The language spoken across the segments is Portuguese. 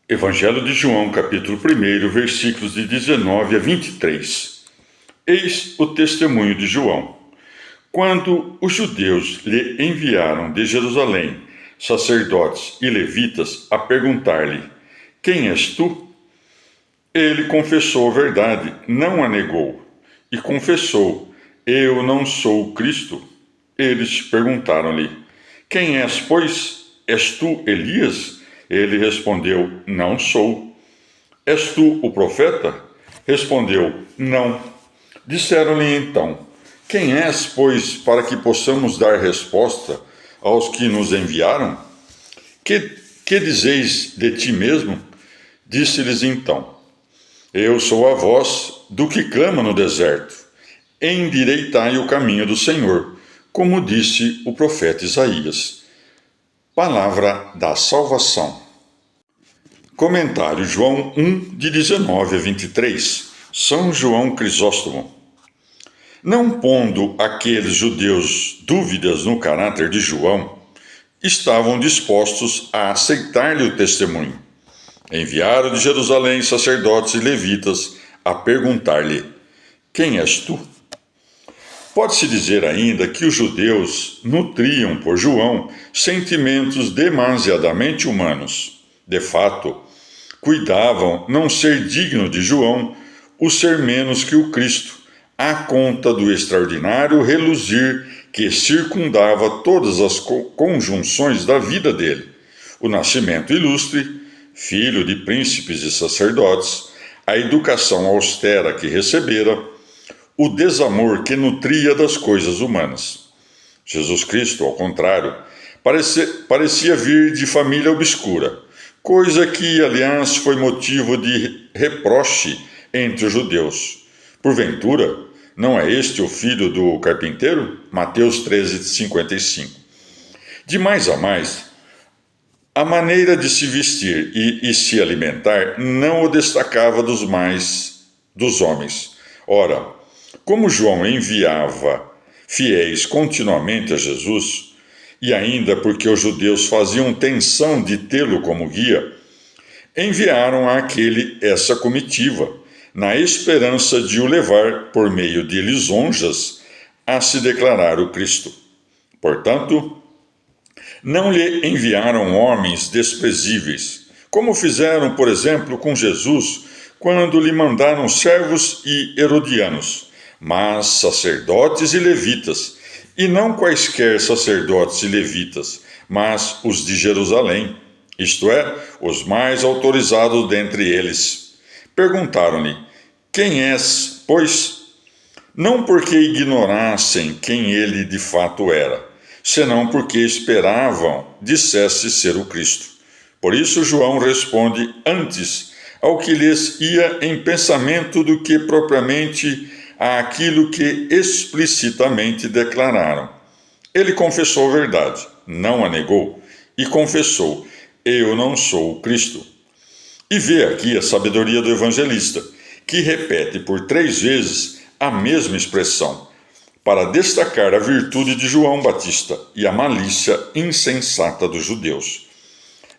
Evangelho de João, capítulo 1, versículos de 19 a 23. Eis o testemunho de João. Quando os judeus lhe enviaram de Jerusalém sacerdotes e levitas a perguntar-lhe: Quem és tu? Ele confessou a verdade, não a negou, e confessou: Eu não sou o Cristo. Eles perguntaram-lhe: Quem és, pois? És tu Elias? Ele respondeu: Não sou. És tu o profeta? Respondeu: Não. Disseram-lhe então: Quem és, pois, para que possamos dar resposta aos que nos enviaram? Que dizeis de ti mesmo? Disse-lhes então: Eu sou a voz do que clama no deserto. Endireitai o caminho do Senhor, como disse o profeta Isaías. Palavra da salvação. Comentário João 1, de 19 a 23. São João Crisóstomo. Não pondo aqueles judeus dúvidas no caráter de João, estavam dispostos a aceitar-lhe o testemunho. Enviaram de Jerusalém sacerdotes e levitas a perguntar-lhe: Quem és tu? Pode-se dizer ainda que os judeus nutriam por João sentimentos demasiadamente humanos. De fato, cuidavam não ser digno de João o ser menos que o Cristo, à conta do extraordinário reluzir que circundava todas as conjunções da vida dele: o nascimento ilustre, filho de príncipes e sacerdotes, a educação austera que recebera, o desamor que nutria das coisas humanas. Jesus Cristo, ao contrário, parecia vir de família obscura, coisa que, aliás, foi motivo de reproche entre os judeus. Porventura, não é este o filho do carpinteiro? Mateus 13:55. De mais a mais, a maneira de se vestir e se alimentar não o destacava dos homens. Ora, como João enviava fiéis continuamente a Jesus, e ainda porque os judeus faziam tensão de tê-lo como guia, enviaram àquele essa comitiva, na esperança de o levar, por meio de lisonjas, a se declarar o Cristo. Portanto, não lhe enviaram homens desprezíveis, como fizeram, por exemplo, com Jesus, quando lhe mandaram servos e herodianos, mas sacerdotes e levitas, e não quaisquer sacerdotes e levitas, mas os de Jerusalém, isto é, os mais autorizados dentre eles. Perguntaram-lhe: Quem és, pois? Não porque ignorassem quem ele de fato era, senão porque esperavam dissesse ser o Cristo. Por isso João responde antes ao que lhes ia em pensamento do que propriamente àquilo que explicitamente declararam. Ele confessou a verdade, não a negou, e confessou: Eu não sou o Cristo. E vê aqui a sabedoria do evangelista, que repete por 3 vezes a mesma expressão, para destacar a virtude de João Batista e a malícia insensata dos judeus.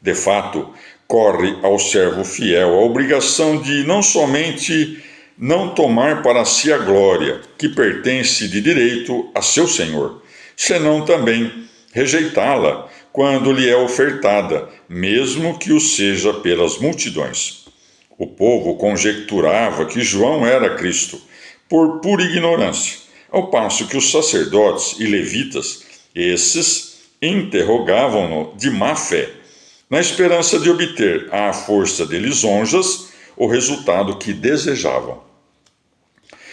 De fato, corre ao servo fiel a obrigação de não somente não tomar para si a glória que pertence de direito a seu Senhor, senão também rejeitá-la quando lhe é ofertada, mesmo que o seja pelas multidões. O povo conjecturava que João era Cristo, por pura ignorância, ao passo que os sacerdotes e levitas, esses, interrogavam-no de má fé, na esperança de obter, à força de lisonjas, o resultado que desejavam.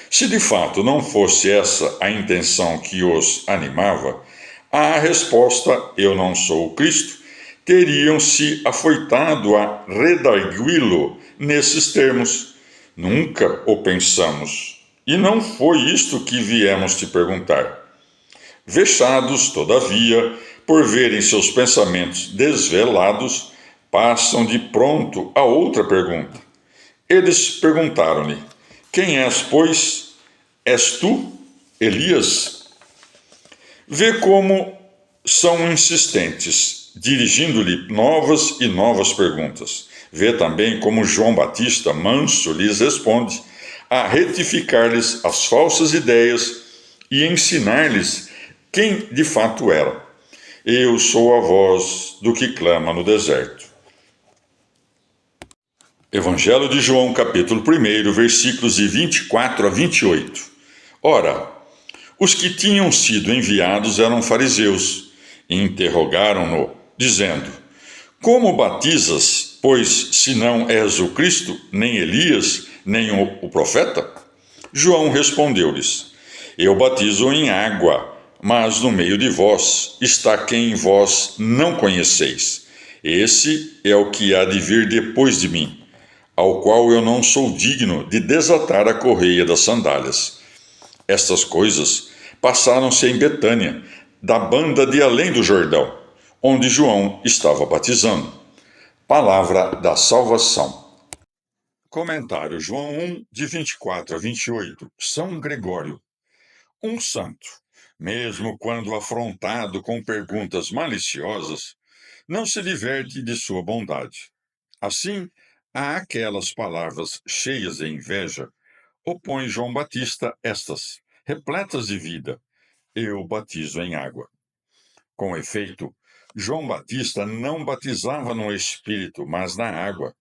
Se de fato não fosse essa a intenção que os animava, a resposta, eu não sou o Cristo, teriam se afoitado a redargui-lo nesses termos: Nunca o pensamos, e não foi isto que viemos te perguntar. Vexados, todavia, por verem seus pensamentos desvelados, passam de pronto a outra pergunta. Eles perguntaram-lhe: Quem és, pois? És tu, Elias? Vê como são insistentes dirigindo-lhe novas e novas perguntas. Vê também como João Batista, manso, lhes responde, a retificar-lhes as falsas ideias e ensinar-lhes quem de fato era. Eu sou a voz do que clama no deserto. Evangelho de João, capítulo 1, versículos de 24 a 28. Ora, os que tinham sido enviados eram fariseus, e interrogaram-no, dizendo: Como batizas, pois se não és o Cristo, nem Elias, nem o profeta? João respondeu-lhes: Eu batizo em água, mas no meio de vós está quem vós não conheceis. Esse é o que há de vir depois de mim, ao qual eu não sou digno de desatar a correia das sandálias. Estas coisas passaram-se em Betânia, da banda de além do Jordão, onde João estava batizando. Palavra da salvação. Comentário João 1, de 24 a 28. São Gregório. Um santo, mesmo quando afrontado com perguntas maliciosas, não se diverte de sua bondade. Assim, a aquelas palavras cheias de inveja, opõe João Batista estas, repletas de vida: Eu batizo em água. Com efeito, João Batista não batizava no Espírito, mas na água,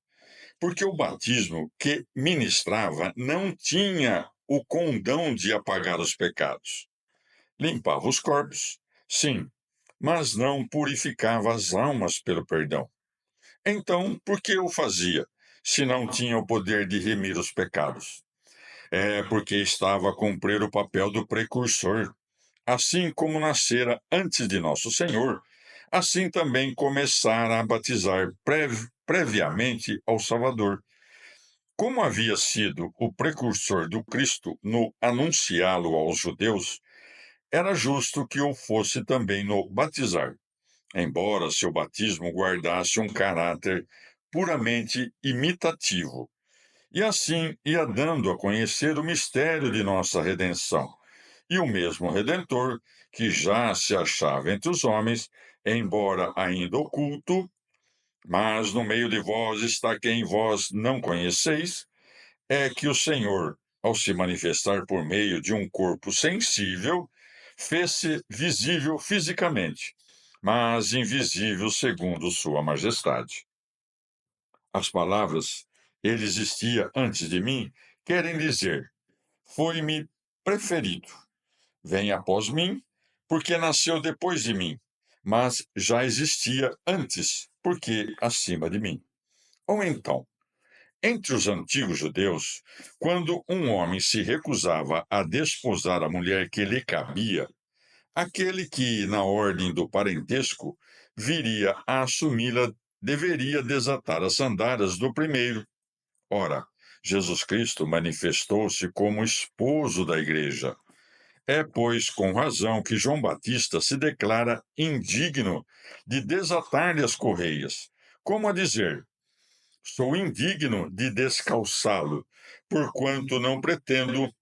porque o batismo que ministrava não tinha o condão de apagar os pecados. Limpava os corpos, sim, mas não purificava as almas pelo perdão. Então, por que o fazia, se não tinha o poder de remir os pecados? É porque estava a cumprir o papel do precursor. Assim como nascera antes de nosso Senhor, assim também começara a batizar previamente ao Salvador. Como havia sido o precursor do Cristo no anunciá-lo aos judeus, era justo que o fosse também no batizar, embora seu batismo guardasse um caráter puramente imitativo. E assim ia dando a conhecer o mistério de nossa redenção. E o mesmo Redentor, que já se achava entre os homens, embora ainda oculto, mas no meio de vós está quem vós não conheceis, é que o Senhor, ao se manifestar por meio de um corpo sensível, fez-se visível fisicamente, mas invisível segundo sua majestade. As palavras ele existia antes de mim querem dizer: foi-me preferido. Vem após mim, porque nasceu depois de mim, mas já existia antes, porque acima de mim. Ou então, entre os antigos judeus, quando um homem se recusava a desposar a mulher que lhe cabia, aquele que, na ordem do parentesco, viria a assumi-la deveria desatar as sandálias do primeiro. Ora, Jesus Cristo manifestou-se como esposo da igreja. É, pois, com razão que João Batista se declara indigno de desatar-lhe as correias, como a dizer: Sou indigno de descalçá-lo, porquanto não pretendo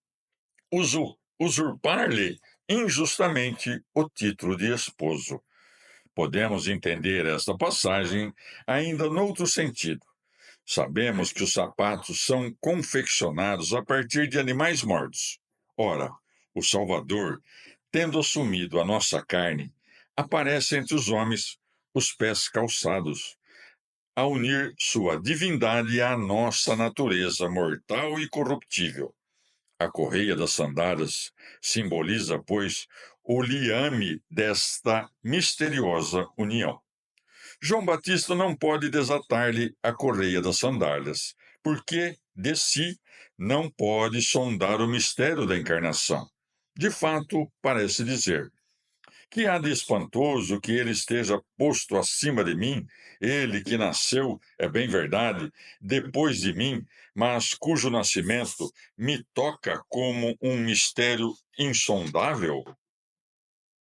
usurpar-lhe injustamente o título de esposo. Podemos entender esta passagem ainda noutro sentido. Sabemos que os sapatos são confeccionados a partir de animais mortos. Ora, o Salvador, tendo assumido a nossa carne, aparece entre os homens, os pés calçados, a unir sua divindade à nossa natureza mortal e corruptível. A correia das sandálias simboliza, pois, o liame desta misteriosa união. João Batista não pode desatar-lhe a correia das sandálias, porque, de si, não pode sondar o mistério da encarnação. De fato, parece dizer: Que há de espantoso que ele esteja posto acima de mim, ele que nasceu, é bem verdade, depois de mim, mas cujo nascimento me toca como um mistério insondável?